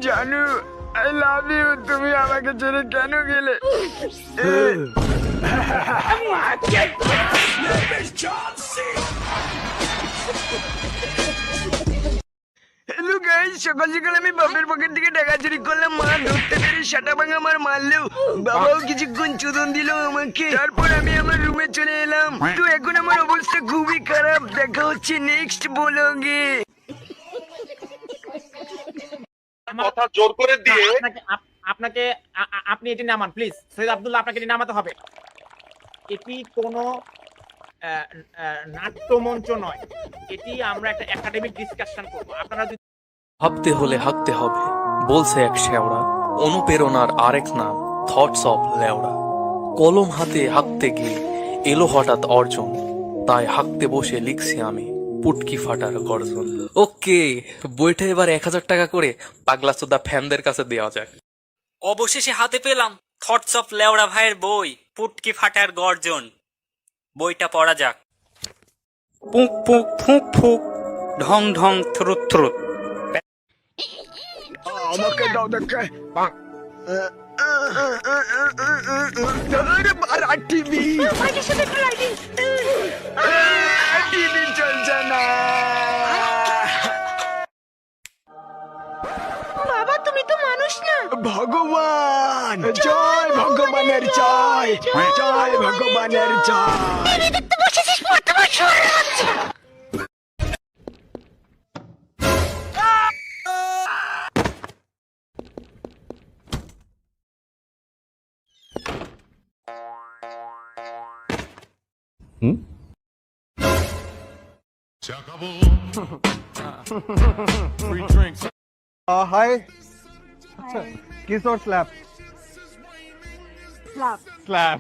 Janu, I love you. তুমি আমাকে ছেড়ে কেন গেলে? হ্যালো গাইস, সকাল সকাল আমি বাপের পকেট থেকে টাকা চুরি করলাম। মা ধরতে পেরে সাটা ভাঙা আমার মারলেও, বাবাও কিছুক্ষণ চোদন দিল আমাকে। তারপর আমি আমার রুমে চলে এলাম। তো এখন আমার অবস্থা খুবই খারাপ। দেখা হচ্ছে নেক্সট ব্লগে। কথা জোর করে দিয়ে আপনাকে আপনি এটি নামান প্লিজ। সৈয়দ আব্দুল্লাহ, আপনাকে এটি নামাতে হবে। এটি কোনো নাট্যমঞ্চ নয়, এটি আমরা একটা একাডেমিক ডিসকাশন করব। আপনারা যদি ভাবতে হলে হাঁকতে হবে বলছে এক শেওড়া, অনুপ্রেরণার আরেক নাম থটস অফ লেওড়া। কলম হাতে হাঁকতে গিয়ে এলো হঠাৎ অর্জন, তাই হাঁকতে বসে লিখছি আমি পুটকি ফাটার গর্জন। ওকে, বইটা এবার 1000 টাকা করে পাগলা চোদা ফ্যানদের কাছে দেওয়া যাক। অবশেষে হাতে পেলাম থটস অফ লেওড়া ভাইয়ের বই পুটকি ফাটার গর্জন। বইটা পড়া যাক। পুক পুক ফুক ফুক, ঢং ঢং থ্রুত থ্রুত। আমাকে দাও দেখে। টিভি টিভি চলছে না। বাবা, তুমি তো মানুষ না। ভগবান, জয় ভগবানের জয়, জয় ভগবানের জয়। দেখতে বসেছিস পড়তে বসে। Hi. Kiss or slap? Slap. Slap.